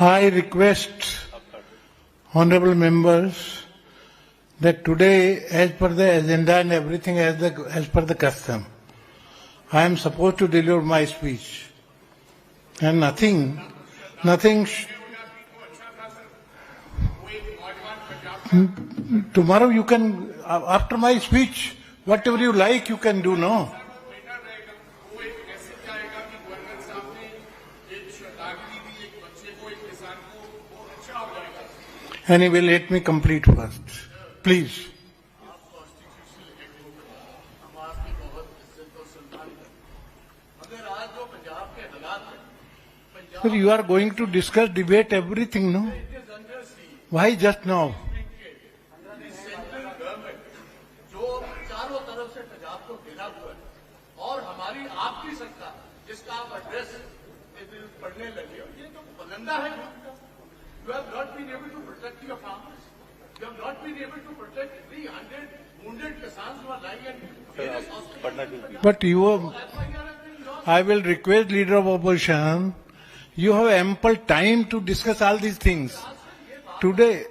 I request honorable members that today, as per the agenda and everything as per the custom, I am supposed to deliver my speech. And nothing. Tomorrow you can, after my speech, whatever you like, you can do, no? Anyway, let me complete first. Please. Sir, you are going to discuss, debate everything, no? Why just now? You have not been able to protect your farmers. You have not been able to protect 300 wounded Kisans who are lying in various hospitals. But I will request Leader of Opposition, you have ample time to discuss all these things. Today,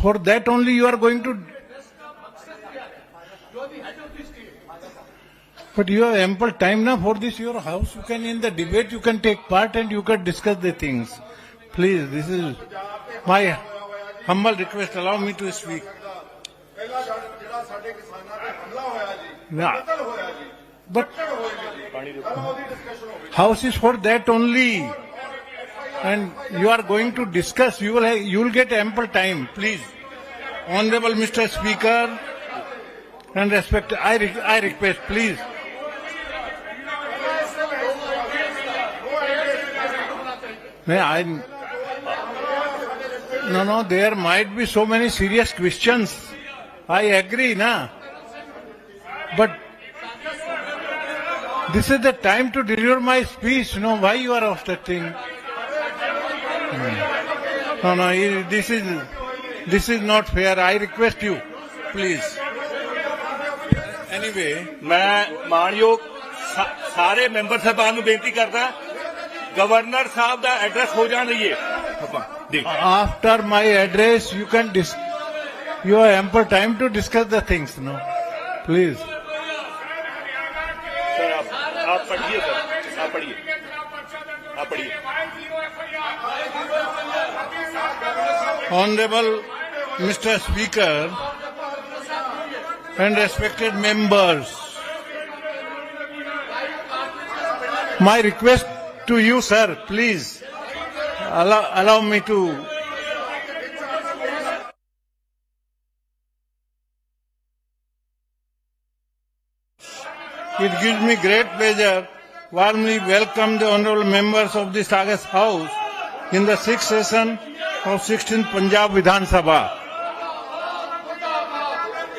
for that only you are going to... But you have ample time now for this, your house. You can, in the debate, you can take part and you can discuss the things. Please, this is my humble request. Allow me to speak. Yeah. But house is for that only. And you are going to discuss. You will get ample time. Please. Honorable Mr. Speaker and respect, I request, please. No, there might be so many serious questions. I agree, na? But this is the time to deliver my speech. No, why you are obstructing? No, this is not fair. I request you, please. Anyway, मैं मानयोग सारे member साहबान ਨੂੰ ਬੇਨਤੀ ਕਰਦਾ governor साहब का address हो जाना ये after my address you can you have ample time to discuss the things, no? Please. Sir आप पढ़िए सर आप पढ़िए Honorable Mr. Speaker and respected members, my request to you, sir, please allow me to. It gives me great pleasure warmly welcome the honorable members of this August House in the 6th session of 16th Punjab Vidhan Sabha.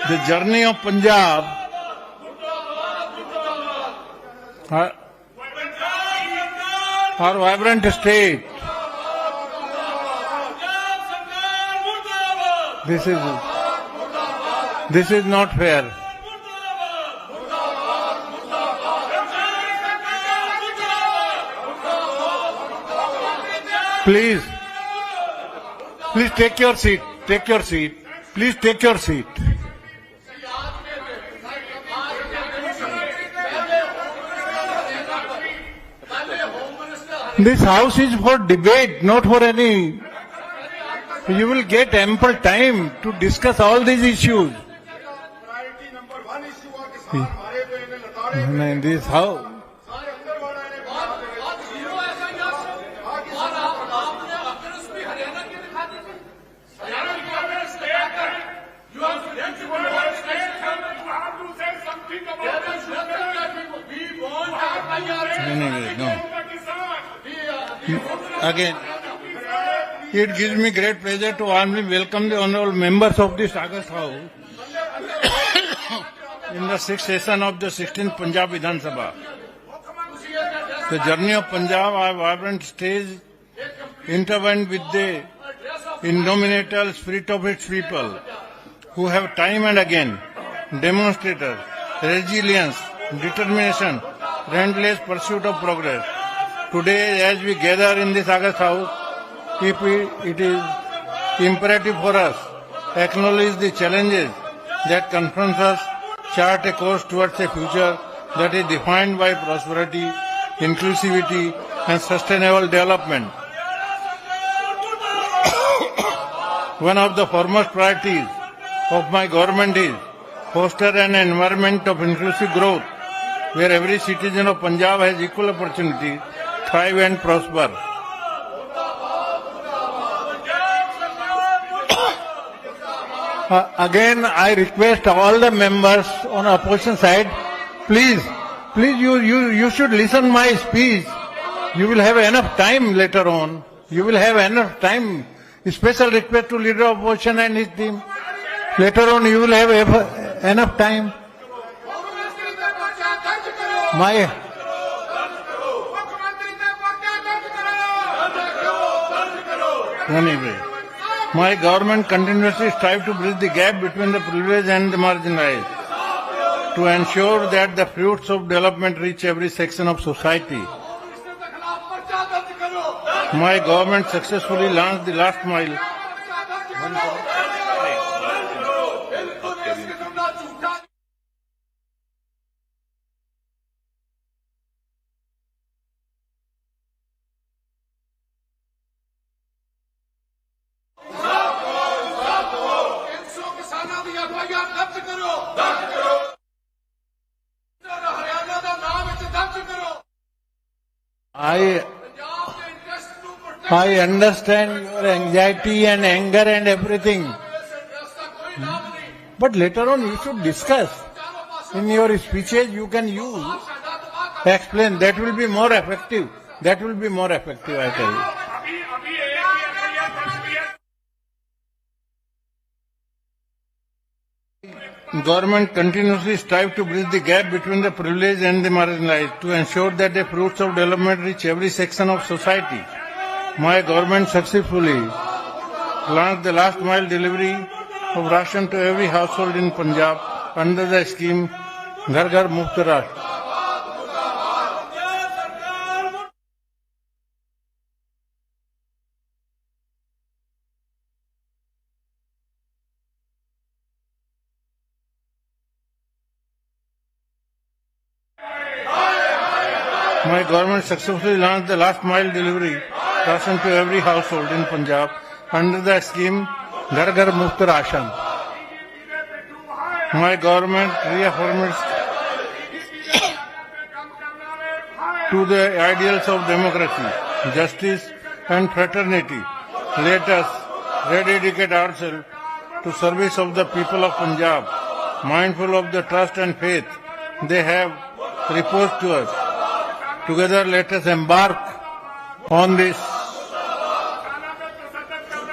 The journey of Punjab our vibrant state. This is not fair. Please take your seat. Please take your seat. This house is for debate, not for any. You will get ample time to discuss all these issues. This house. No. Again, it gives me great pleasure to warmly welcome the honorable members of this August House in the 6th session of the 16th Punjab Vidhan Sabha. The journey of Punjab, our vibrant stage, intertwined with the indomitable spirit of its people, who have time and again demonstrated resilience, determination, relentless pursuit of progress. Today, as we gather in this August House, it is imperative for us to acknowledge the challenges that confront us, chart a course towards a future that is defined by prosperity, inclusivity, and sustainable development. One of the foremost priorities of my government is foster an environment of inclusive growth where every citizen of Punjab has equal opportunity, thrive and prosper. Again, I request all the members on opposition side, please, you should listen my speech. You will have enough time later on. You will have enough time. Special request to Leader of Opposition and his team. Later on, you will have enough time. My government continuously strives to bridge the gap between the privileged and the marginalized, to ensure that the fruits of development reach every section of society. My government successfully launched the last mile. I understand your anxiety and anger and everything. But later on you should discuss. In your speeches you can use, explain. That will be more effective. That will be more effective, I tell you. Government continuously strives to bridge the gap between the privileged and the marginalized, to ensure that the fruits of development reach every section of society. My government successfully launched the last mile delivery of ration to every household in Punjab under the scheme Ghar Ghar Muft Ration. My government successfully launched the last mile delivery ration to every household in Punjab under the scheme Ghar Ghar Muft Ration. My government reaffirms to the ideals of democracy, justice and fraternity. Let us rededicate ourselves to service of the people of Punjab, mindful of the trust and faith they have reposed to us. Together let us embark on this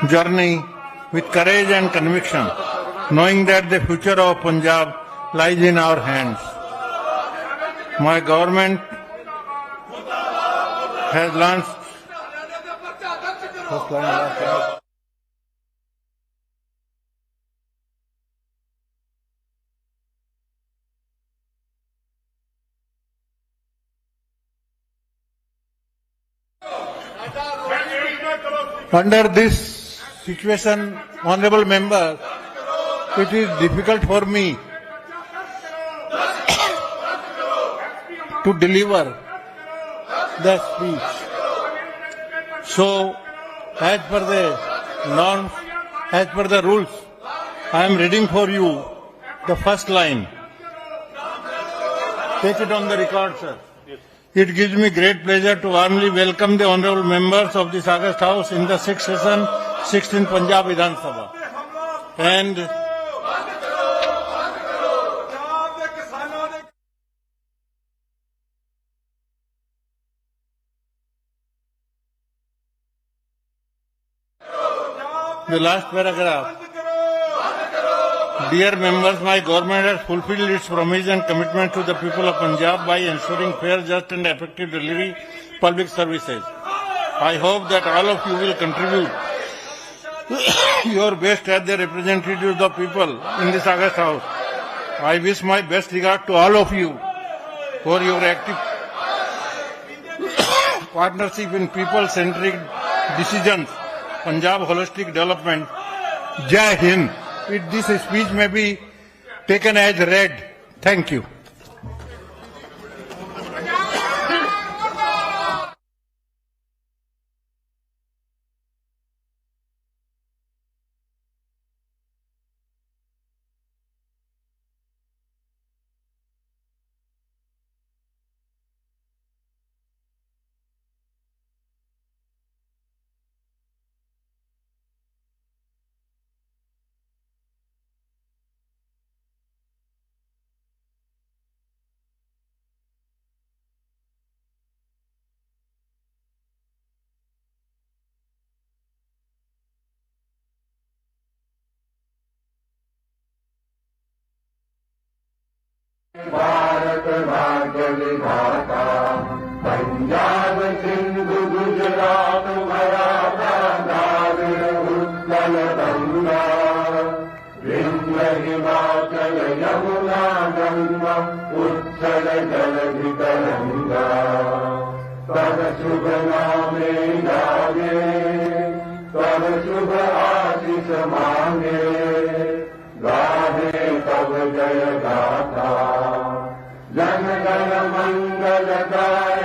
journey with courage and conviction, knowing that the future of Punjab lies in our hands. My government has launched under this situation, honorable members, it is difficult for me to deliver the speech. So, as per the norms, as per the rules, I am reading for you the first line. Take it on the record, sir. It gives me great pleasure to warmly welcome the honorable members of this August House in the 6th session, 16th Punjab Vidhan Sabha. And the last paragraph. Dear members, my government has fulfilled its promise and commitment to the people of Punjab by ensuring fair, just and effective delivery public services. I hope that all of you will contribute your best as the representatives of people in this August House. I wish my best regard to all of you for your active partnership in people-centric decisions, Punjab Holistic Development. Jai Hind. This speech may be taken as read. Thank you. Bharat भाग्य विधाता पंजाब सिंधु गुजरात मराठा द्राविड़ उत्कल गंगा विंध्य हिमाचल यमुना गंगा उच्छल जलधि तरंगा तब शुभ नामे गावे तब शुभ आशीष मांगे गावे तब जय गाथा जन गण मंगलदायक